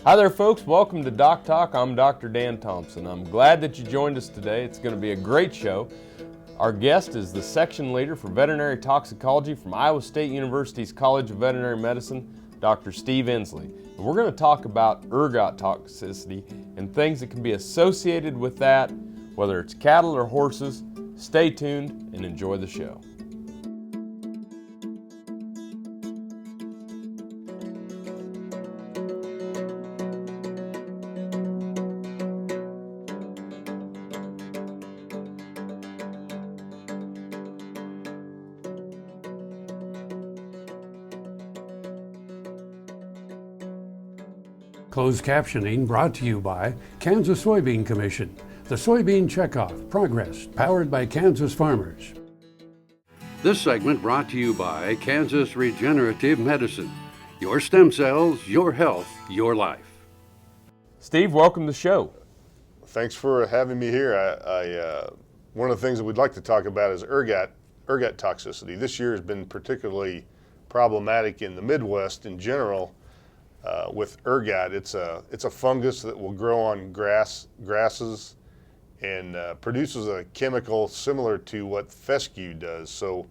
Hi there, folks. Welcome to Doc Talk. I'm Dr. Dan Thompson. I'm glad that you joined us today. It's going to be a great show. Our guest is the section leader for veterinary toxicology from Iowa State University's College of Veterinary Medicine, Dr. Steve Inslee. And we're going to talk about ergot toxicity and things that can be associated with that, whether it's cattle or horses. Stay tuned and enjoy the show. Closed captioning brought to you by Kansas Soybean Commission. The Soybean Checkoff, Progress, powered by Kansas farmers. This segment brought to you by Kansas Regenerative Medicine. Your stem cells, your health, your life. Steve, welcome to the show. Thanks for having me here. One of the things that we'd like to talk about is ergot toxicity. This year has been particularly problematic in the Midwest in general. With ergot, it's a fungus that will grow on grasses and produces a chemical similar to what fescue does. So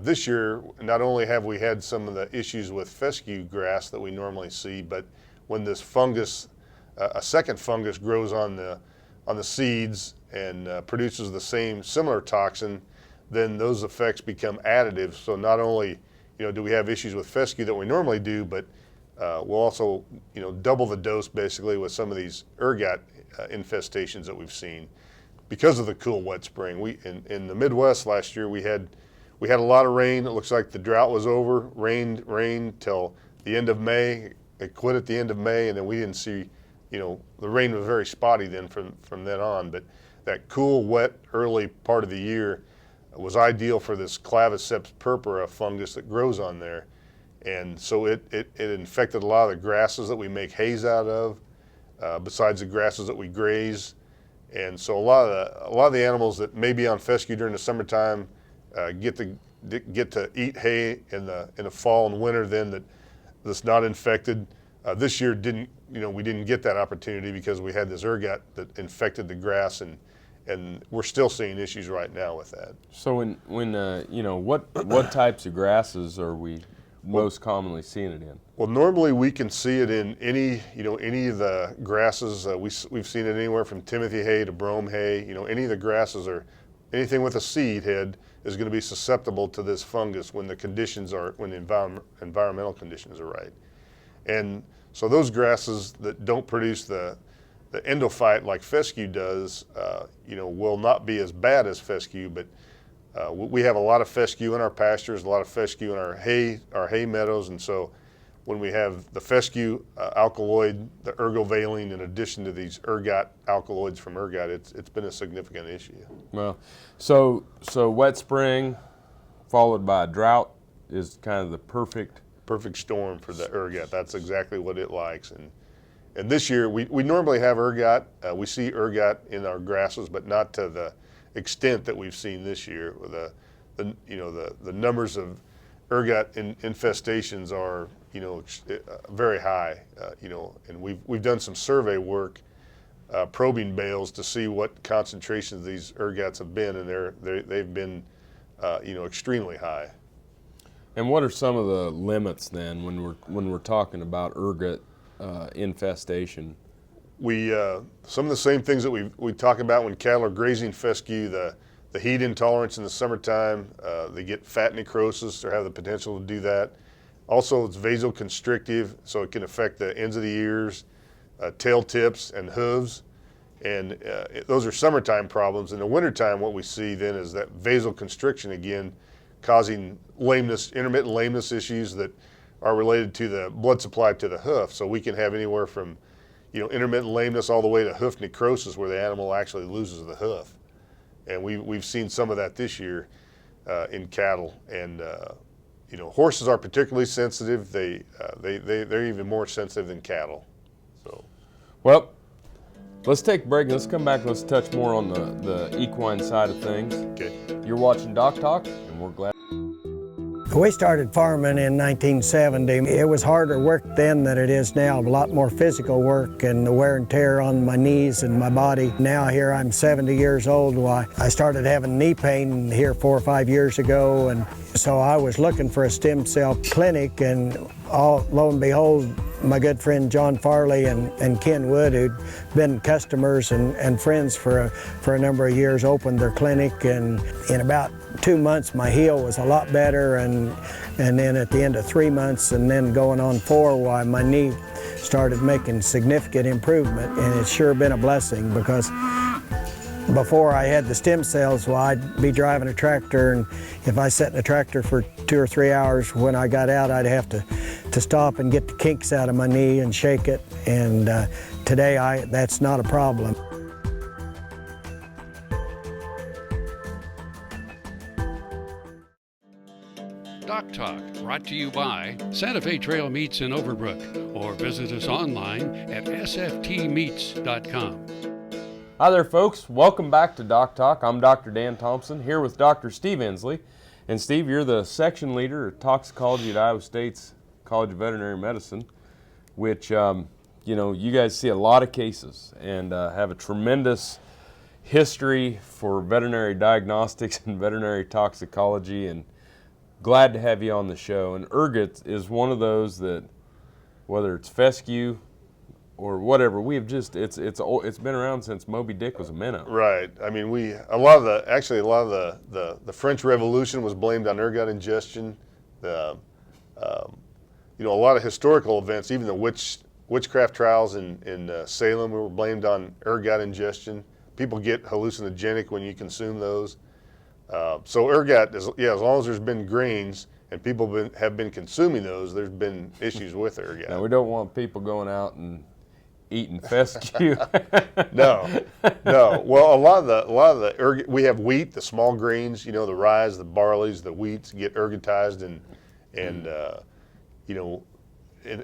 this year, not only have we had some of the issues with fescue grass that we normally see, but when this fungus, a second fungus grows on the seeds and produces the similar toxin, then those effects become additive. So not only do we have issues with fescue that we normally do, but we'll also, double the dose basically with some of these ergot infestations that we've seen because of the cool, wet spring. In the Midwest last year, we had a lot of rain. It looks like the drought was over. Rained till the end of May. It quit at the end of May, and then we didn't see, the rain was very spotty then from then on. But that cool, wet, early part of the year was ideal for this Claviceps purpura fungus that grows on there. And so it infected a lot of the grasses that we make hays out of, besides the grasses that we graze. And so a lot of the animals that may be on fescue during the summertime get to eat hay in the fall and winter then that's not infected. This year we didn't get that opportunity because we had this ergot that infected the grass, and we're still seeing issues right now with that. So what types of grasses are we most commonly seeing it in? Well, normally we can see it in any of the grasses. We've seen it anywhere from Timothy hay to brome hay. Any of the grasses or anything with a seed head is going to be susceptible to this fungus when the environmental conditions are right. And so those grasses that don't produce the endophyte like fescue does, will not be as bad as fescue, but we have a lot of fescue in our pastures, a lot of fescue in our hay meadows, and so when we have the fescue alkaloid, the ergovaline, in addition to these ergot alkaloids from ergot, it's been a significant issue. Well, so wet spring followed by a drought is kind of the perfect storm for the ergot. That's exactly what it likes. And this year we normally have ergot. We see ergot in our grasses, but not to the extent that we've seen this year. The numbers of ergot infestations are very high. And we've done some survey work, probing bales to see what concentrations of these ergots have been, and they've been extremely high. And what are some of the limits then when we're talking about ergot infestation? Some of the same things that we talk about when cattle are grazing fescue, the heat intolerance in the summertime, they get fat necrosis or have the potential to do that. Also, it's vasoconstrictive, so it can affect the ends of the ears, tail tips, and hooves. And those are summertime problems. In the wintertime, what we see then is that vasoconstriction again, causing lameness, intermittent lameness issues that are related to the blood supply to the hoof. So we can have anywhere from intermittent lameness all the way to hoof necrosis, where the animal actually loses the hoof. And we've seen some of that this year in cattle. And horses are particularly sensitive. They're even more sensitive than cattle. So, well, let's take a break. Let's come back and let's touch more on the equine side of things. Okay. You're watching Doc Talk, and we're glad. We started farming in 1970. It was harder work then than it is now, a lot more physical work and the wear and tear on my knees and my body. Now here I'm 70 years old. Well, I started having knee pain here 4 or 5 years ago, and so I was looking for a stem cell clinic, and lo and behold, my good friend John Farley and Ken Wood, who'd been customers and friends for a number of years, opened their clinic, and in about 2 months my heel was a lot better, and then at the end of 3 months and then going on 4, why my knee started making significant improvement, and it's sure been a blessing, because before I had the stem cells, well, I'd be driving a tractor, and if I sat in a tractor for 2 or 3 hours, when I got out, I'd have to stop and get the kinks out of my knee and shake it. And today, that's not a problem. Doc Talk, brought to you by Santa Fe Trail Meats in Overbrook, or visit us online at sftmeats.com. Hi there, folks. Welcome back to Doc Talk. I'm Dr. Dan Thompson, here with Dr. Steve Inslee. And Steve, you're the section leader of toxicology at Iowa State's College of Veterinary Medicine, which, you guys see a lot of cases and have a tremendous history for veterinary diagnostics and veterinary toxicology, and glad to have you on the show. And ergot is one of those that, whether it's fescue or whatever, we have just it's been around since Moby Dick was a minnow. Right. I mean, a lot of the French Revolution was blamed on ergot ingestion. A lot of historical events, even the witchcraft trials in Salem, were blamed on ergot ingestion. People get hallucinogenic when you consume those. So ergot, as long as there's been grains and people have been consuming those, there's been issues with ergot. Now, we don't want people going out and eating fescue. No. Well, a lot of the ergot, we have wheat, the small grains, the rye, the barleys, the wheats get ergotized, and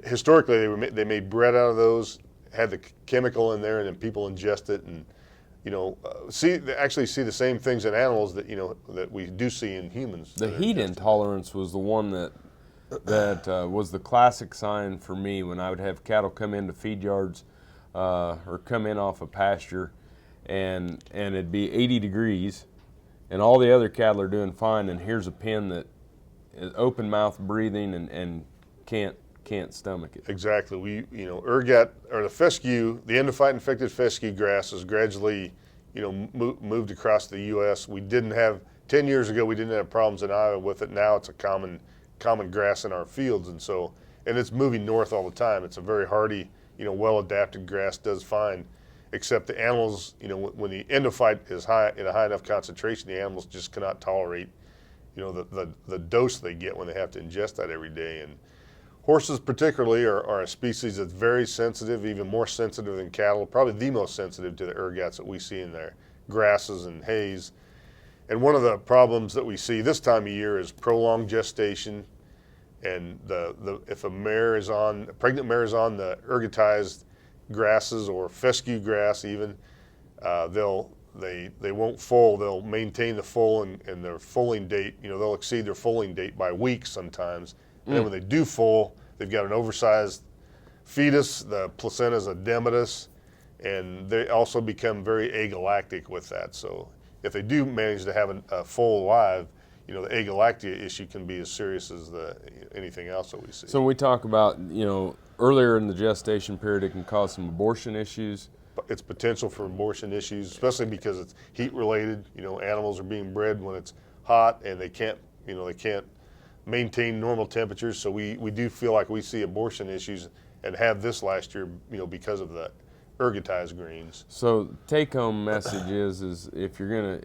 historically they made bread out of those, had the chemical in there, and then people ingest it, and see the same things in animals that we do see in humans. The heat intolerance was the one that was the classic sign for me when I would have cattle come into feed yards or come in off a pasture, and it'd be 80 degrees, and all the other cattle are doing fine, and here's a pen that is open mouth breathing and can't stomach it. Exactly. Ergot, or the fescue, the endophyte infected fescue grass has gradually, moved across the U.S. 10 years ago, we didn't have problems in Iowa with it. Now it's a common grass in our fields, and it's moving north all the time. It's a very hardy, well-adapted grass, does fine, except the animals, when the endophyte is high, in a high enough concentration, the animals just cannot tolerate, the dose they get when they have to ingest that every day. And horses particularly are a species that's very sensitive, even more sensitive than cattle, probably the most sensitive to the ergots that we see in their grasses and hays. And one of the problems that we see this time of year is prolonged gestation, and if a pregnant mare is on the ergotized grasses or fescue grass even, they won't foal. They'll maintain the foal and their foaling date. They'll exceed their foaling date by weeks sometimes. And then when they do foal, they've got an oversized fetus. The placenta is edematous, and they also become very agalactic with that. So if they do manage to have a foal alive, the agalactia issue can be as serious as anything else that we see. So when we talk about, earlier in the gestation period, it can cause some abortion issues. It's potential for abortion issues, especially because it's heat related. Animals are being bred when it's hot, and they can't maintain normal temperatures. So we do feel like we see abortion issues, and have this last year, because of the ergotized greens. So take-home message is if you're gonna,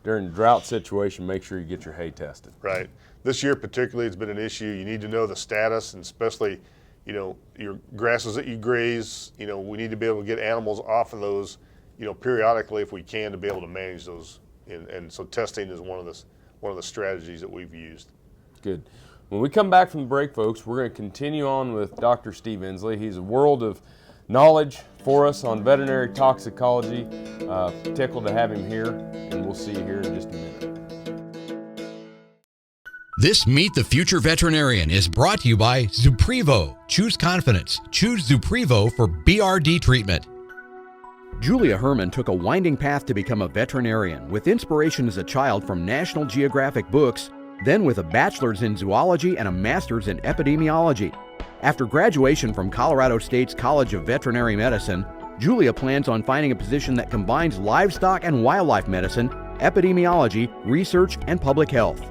during drought situation, make sure you get your hay tested. Right. This year particularly, it's been an issue. You need to know the status, and especially, your grasses that you graze. We need to be able to get animals off of those, periodically if we can, to be able to manage those. And so testing is one of the strategies that we've used. Good. When we come back from the break, folks, we're going to continue on with Dr. Steve Inslee. He's a world of knowledge for us on veterinary toxicology. Tickled to have him here, and we'll see you here in just a minute. This Meet the Future Veterinarian is brought to you by Zuprevo. Choose confidence. Choose Zuprevo for BRD treatment. Julia Herman took a winding path to become a veterinarian with inspiration as a child from National Geographic books, then with a bachelor's in zoology and a master's in epidemiology. After graduation from Colorado State's College of Veterinary Medicine, Julia plans on finding a position that combines livestock and wildlife medicine, epidemiology, research, and public health.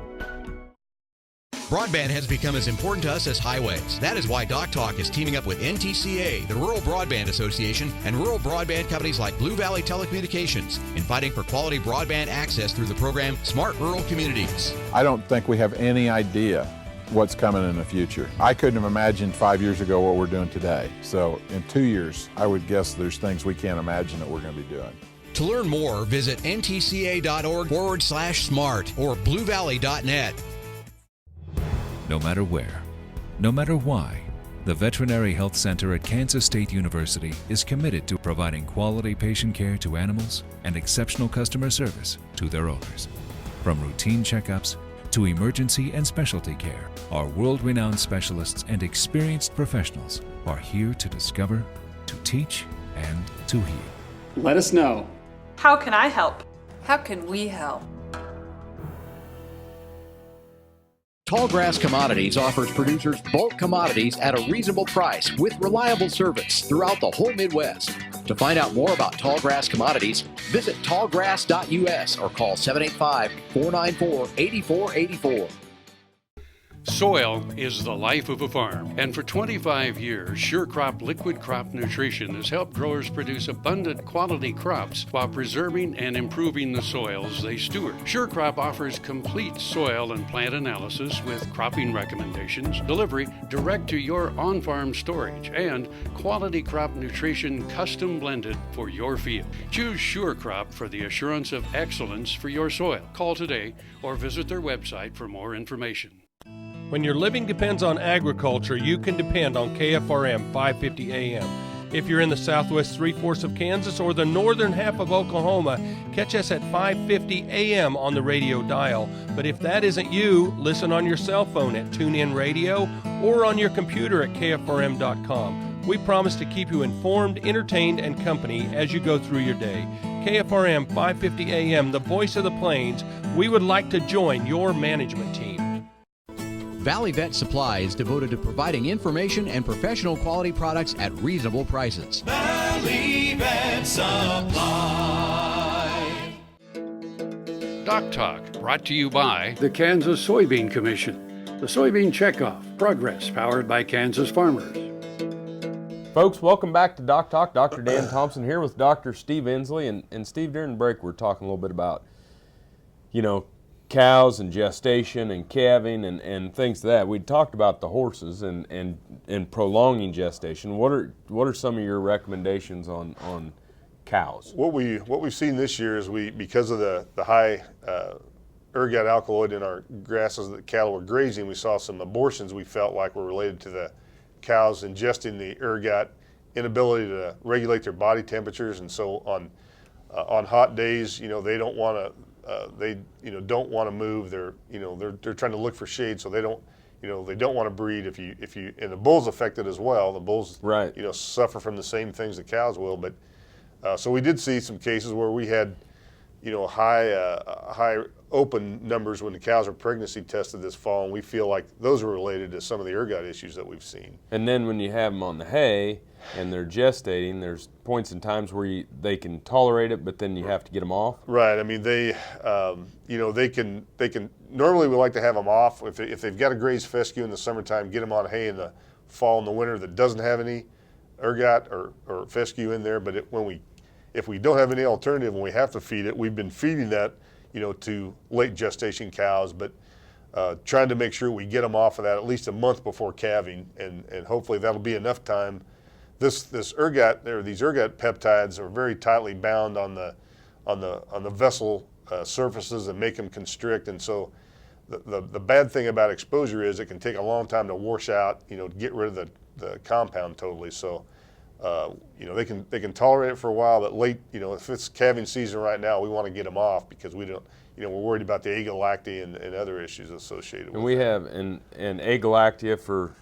Broadband has become as important to us as highways. That is why Doc Talk is teaming up with NTCA, the Rural Broadband Association, and rural broadband companies like Blue Valley Telecommunications in fighting for quality broadband access through the program Smart Rural Communities. I don't think we have any idea what's coming in the future. I couldn't have imagined 5 years ago what we're doing today. So in 2 years, I would guess there's things we can't imagine that we're going to be doing. To learn more, visit ntca.org/smart or bluevalley.net. No matter where, no matter why, the Veterinary Health Center at Kansas State University is committed to providing quality patient care to animals and exceptional customer service to their owners. From routine checkups to emergency and specialty care, our world-renowned specialists and experienced professionals are here to discover, to teach, and to heal. Let us know. How can I help? How can we help? Tallgrass Commodities offers producers bulk commodities at a reasonable price with reliable service throughout the whole Midwest. To find out more about Tallgrass Commodities, visit tallgrass.us or call 785-494-8484. Soil is the life of a farm, and for 25 years, SureCrop Liquid Crop Nutrition has helped growers produce abundant quality crops while preserving and improving the soils they steward. SureCrop offers complete soil and plant analysis with cropping recommendations, delivery direct to your on-farm storage, and quality crop nutrition custom blended for your field. Choose SureCrop for the assurance of excellence for your soil. Call today or visit their website for more information. When your living depends on agriculture, you can depend on KFRM 550 AM. If you're in the southwest three-fourths of Kansas or the northern half of Oklahoma, catch us at 550 AM on the radio dial. But if that isn't you, listen on your cell phone at TuneIn Radio or on your computer at KFRM.com. We promise to keep you informed, entertained, and company as you go through your day. KFRM 550 AM, the voice of the plains. We would like to join your management team. Valley Vet Supply is devoted to providing information and professional quality products at reasonable prices. Valley Vet Supply. Doc Talk, brought to you by the Kansas Soybean Commission. The Soybean Checkoff, progress powered by Kansas farmers. Folks, welcome back to Doc Talk. Dr. Dan Thompson here with Dr. Steve Inslee. And Steve, during the break, we're talking a little bit about, cows and gestation and calving and things like that. We talked about the horses and prolonging gestation. What are some of your recommendations on cows? What we've seen this year is because of the high ergot alkaloid in our grasses that cattle were grazing, we saw some abortions we felt like were related to the cows ingesting the ergot, inability to regulate their body temperatures, and so on hot days, they don't want to. Don't want to move. They're trying to look for shade, so they don't want to breed. If you and the bulls affected as well. The bulls, right, suffer from the same things the cows will. But so we did see some cases where we had, high open numbers when the cows were pregnancy tested this fall, and we feel like those were related to some of the ergot issues that we've seen. And then when you have them on the hay and they're gestating, there's points in times where they can tolerate it, but then you have to get them off. Right. I mean, they can normally we like to have them off if they've got a grazed fescue in the summertime, get them on hay in the fall and the winter that doesn't have any ergot or fescue in there. But if we don't have any alternative and we have to feed it, we've been feeding that to late gestation cows, but trying to make sure we get them off of that at least a month before calving, and hopefully that'll be enough time. This ergot, these ergot peptides are very tightly bound on the vessel surfaces and make them constrict, and so the bad thing about exposure is it can take a long time to wash out, to get rid of the compound totally. So they can tolerate it for a while, but late, if it's calving season right now, we want to get them off because we don't, we're worried about the agalactia and other issues associated with it. And we have an agalactia for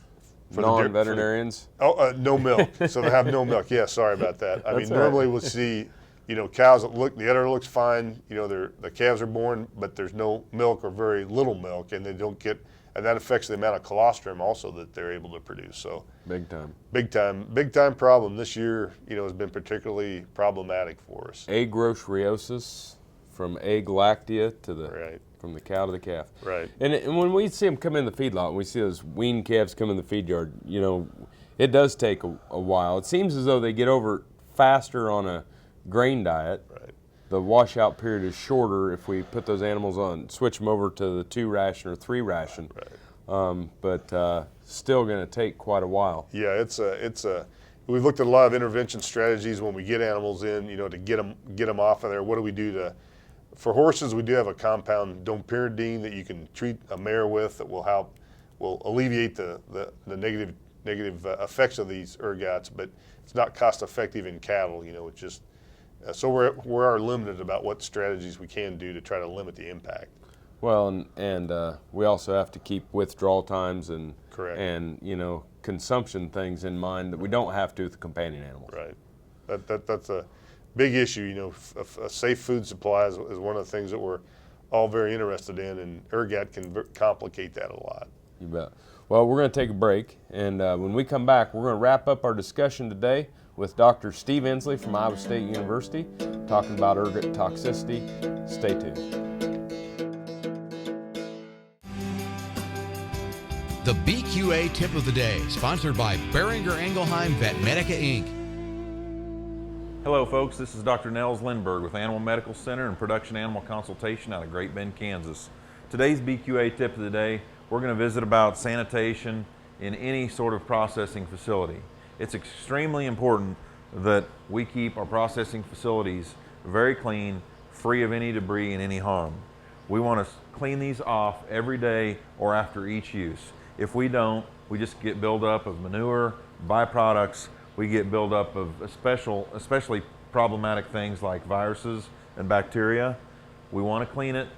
non-veterinarians? No milk. So they have no milk. Yeah, sorry about that. I mean, all right. normally we'll see, cows that the udder looks fine, the calves are born, but there's no milk or very little milk, and they don't get, and that affects the amount of colostrum also that they're able to produce. So Big time. big time problem this year, has been particularly problematic for us. Agroceriosis from agalactia to from the cow to the calf. Right. And when we see them come in the feedlot, and we see those weaned calves come in the feed yard, it does take a while. It seems as though they get over it faster on a grain diet. Right. The washout period is shorter if we put those animals on, switch them over to the 2 ration or 3 ration. Right. But still going to take quite a while. Yeah, we've looked at a lot of intervention strategies when we get animals in, to get them off of there. What do we do for horses? We do have a compound domperidine that you can treat a mare with that will alleviate the negative effects of these ergots, but it's not cost effective in cattle. It's just so we are limited about what strategies we can do to try to limit the impact. Well, and we also have to keep withdrawal times and Correct. And consumption things in mind that we don't have to with the companion animals. Right. That's a big issue. A safe food supply is one of the things that we're all very interested in, and ergot can complicate that a lot. You bet. Well, we're going to take a break, and when we come back, we're going to wrap up our discussion today with Dr. Steve Inslee from Iowa State University, talking about ergot toxicity. Stay tuned. The BQA Tip of the Day, sponsored by Boehringer Ingelheim Vetmedica, Inc. Hello folks, this is Dr. Nels Lindberg with Animal Medical Center and Production Animal Consultation out of Great Bend, Kansas. Today's BQA Tip of the Day, we're going to visit about sanitation in any sort of processing facility. It's extremely important that we keep our processing facilities very clean, free of any debris and any harm. We want to clean these off every day or after each use. If we don't, we just get buildup of manure, byproducts. We get buildup of especially problematic things like viruses and bacteria. We want to clean it,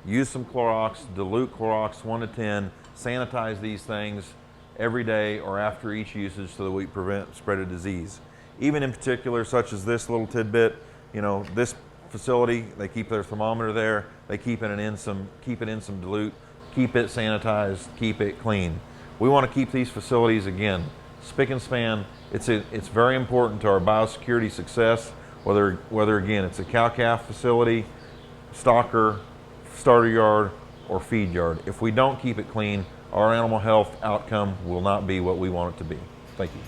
use some Clorox, dilute Clorox 1 to 10, sanitize these things every day or after each usage so that we prevent spread of disease. Even in particular, such as this little tidbit, this facility, they keep their thermometer there, they keep it in some dilute, keep it sanitized, keep it clean. We want to keep these facilities, again, spick and span. It's very important to our biosecurity success, whether again it's a cow-calf facility, stocker, starter yard, or feed yard. If we don't keep it clean, our animal health outcome will not be what we want it to be. Thank you.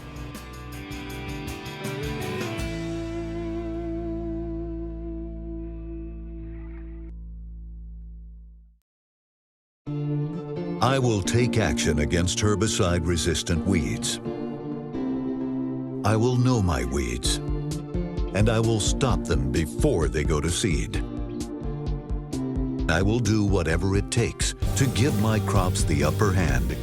I will take action against herbicide-resistant weeds. I will know my weeds, and I will stop them before they go to seed. I will do whatever it takes to give my crops the upper hand,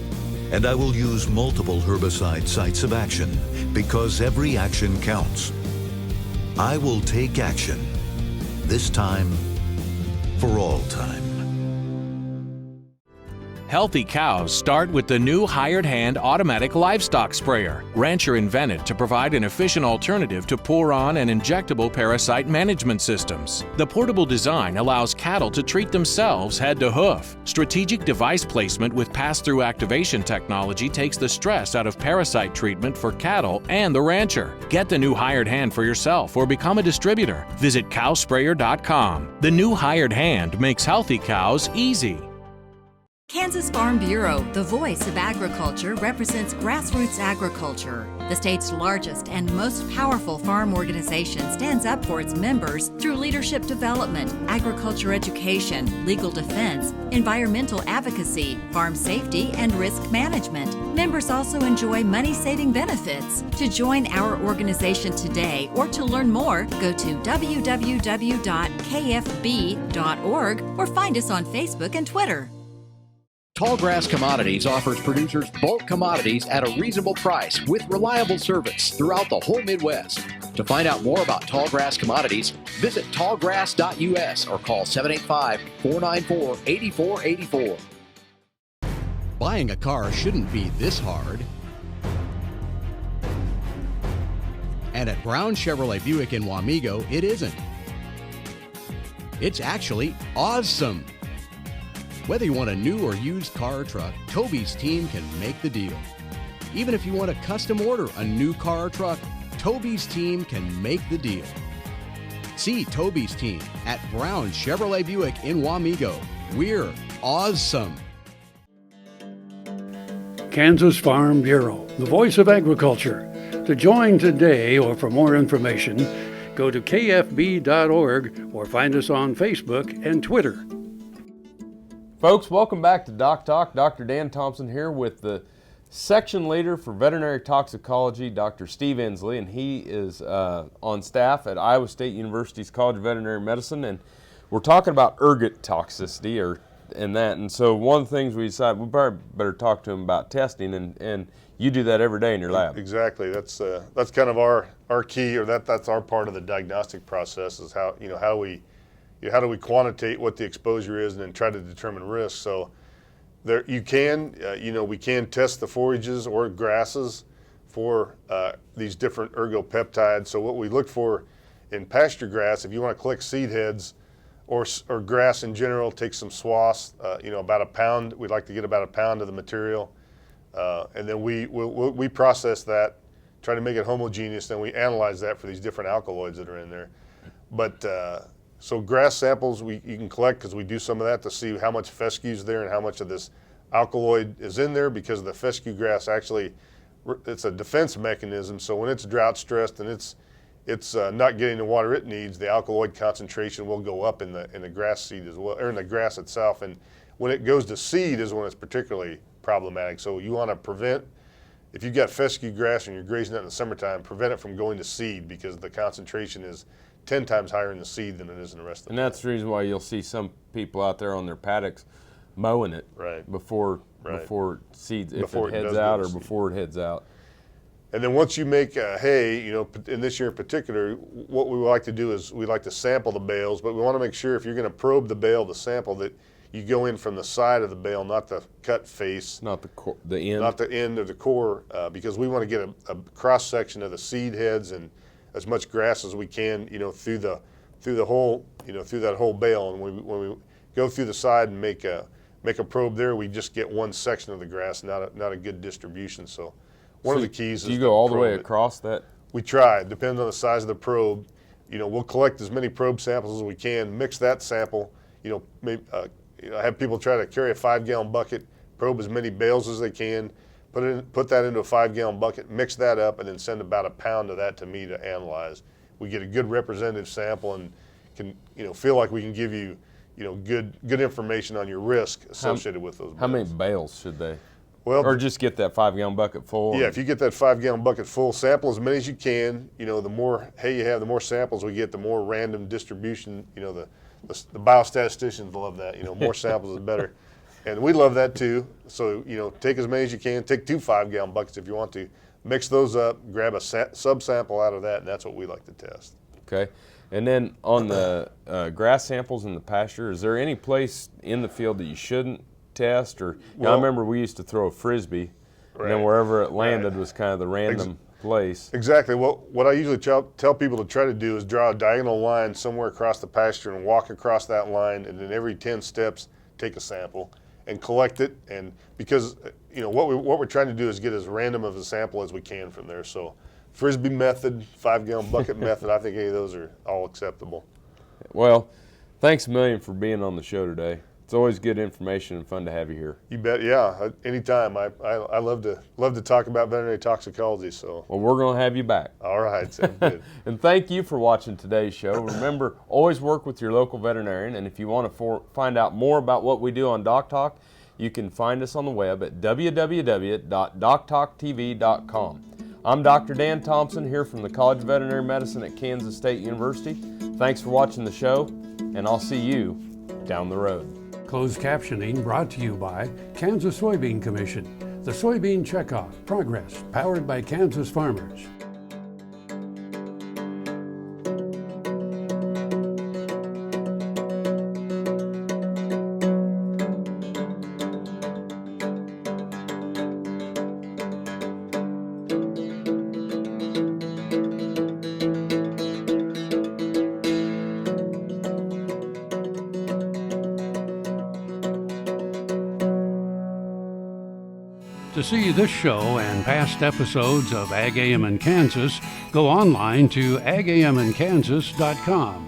and I will use multiple herbicide sites of action because every action counts. I will take action, this time for all time. Healthy cows start with the new Hired Hand automatic livestock sprayer. Rancher invented to provide an efficient alternative to pour-on and injectable parasite management systems. The portable design allows cattle to treat themselves head to hoof. Strategic device placement with pass-through activation technology takes the stress out of parasite treatment for cattle and the rancher. Get the new Hired Hand for yourself or become a distributor. Visit cowsprayer.com. The new Hired Hand makes healthy cows easy. Kansas Farm Bureau, the voice of agriculture, represents grassroots agriculture. The state's largest and most powerful farm organization stands up for its members through leadership development, agriculture education, legal defense, environmental advocacy, farm safety, and risk management. Members also enjoy money-saving benefits. To join our organization today or to learn more, go to www.kfb.org or find us on Facebook and Twitter. Tallgrass Commodities offers producers bulk commodities at a reasonable price with reliable service throughout the whole Midwest. To find out more about Tallgrass Commodities, visit tallgrass.us or call 785-494-8484. Buying a car shouldn't be this hard. And at Brown Chevrolet Buick in Wamego, it isn't. It's actually awesome. Whether you want a new or used car or truck, Toby's team can make the deal. Even if you want to custom order a new car or truck, Toby's team can make the deal. See Toby's team at Brown Chevrolet Buick in Wamego. We're awesome. Kansas Farm Bureau, the voice of agriculture. To join today or for more information, go to kfb.org or find us on Facebook and Twitter. Folks, welcome back to Doc Talk. Dr. Dan Thompson here with the section leader for veterinary toxicology, Dr. Steve Inslee, and he is on staff at Iowa State University's College of Veterinary Medicine, and we're talking about ergot toxicity and so one of the things we decided we probably better talk to him about testing, and you do that every day in your lab. Exactly. That's kind of our key, or that's our part of the diagnostic process, is how do we quantitate what the exposure is and then try to determine risk. So there we can test the forages or grasses for these different ergopeptides. So what we look for in pasture grass, if you want to collect seed heads or grass in general, take some swaths, about a pound. We'd like to get about a pound of the material, and then we process that, try to make it homogeneous. Then we analyze that for these different alkaloids that are in there. But so grass samples you can collect, because we do some of that to see how much fescue is there and how much of this alkaloid is in there, because the fescue grass actually, it's a defense mechanism. So when it's drought stressed and it's not getting the water it needs, the alkaloid concentration will go up in the grass seed as well, or in the grass itself. And when it goes to seed is when it's particularly problematic. So you want to prevent, if you've got fescue grass and you're grazing it in the summertime, prevent it from going to seed, because the concentration is 10 times higher in the seed than it is in the rest of the And that's the reason why you'll see some people out there on their paddocks mowing it before seeds, if it heads out or before it heads out. And then once you make hay, in this year in particular, what we like to do is we like to sample the bales, but we want to make sure if you're going to probe the bale, the sample, that you go in from the side of the bale, not the cut face. Not the end. Not the end of the core, because we want to get a cross section of the seed heads and as much grass as we can, through the whole, through that whole bale. And when we go through the side and make a probe there, we just get one section of the grass, not a good distribution. So one of the keys is, do you go all the way across that? We try. It depends on the size of the probe. We'll collect as many probe samples as we can, mix that sample. Maybe have people try to carry a 5-gallon bucket, probe as many bales as they can, put that into a 5-gallon bucket, mix that up, and then send about a pound of that to me to analyze. We get a good representative sample and can feel like we can give you good information on your risk associated with those bales. How many bales should they? Well, or just get that 5-gallon bucket full? Yeah, if you get that 5-gallon bucket full, sample as many as you can. The more hay you have, the more samples we get, the more random distribution. The biostatisticians love that. More samples is better. And we love that too. So, take as many as you can. Take 2 5-gallon buckets if you want to. Mix those up, grab a subsample out of that, and that's what we like to test. Okay. And then on the grass samples in the pasture, is there any place in the field that you shouldn't test? Or I remember we used to throw a Frisbee, and then wherever it landed was kind of the random place. Exactly. What I usually tell people to try to do is draw a diagonal line somewhere across the pasture and walk across that line, and then every 10 steps take a sample and collect it. And because what we're trying to do is get as random of a sample as we can from there. So Frisbee method, 5-gallon bucket method, I think any of those are all acceptable. Well, thanks a million for being on the show today. It's always good information and fun to have you here. You bet. Yeah, anytime. I love to talk about veterinary toxicology. So. Well, we're going to have you back. All right, sounds good. And thank you for watching today's show. Remember, always work with your local veterinarian. And if you want to find out more about what we do on Doc Talk, you can find us on the web at www.doctalktv.com. I'm Dr. Dan Thompson here from the College of Veterinary Medicine at Kansas State University. Thanks for watching the show, and I'll see you down the road. Closed captioning brought to you by Kansas Soybean Commission. The Soybean Checkoff, Progress, powered by Kansas farmers. To see this show and past episodes of Ag AM in Kansas, go online to agamandkansas.com.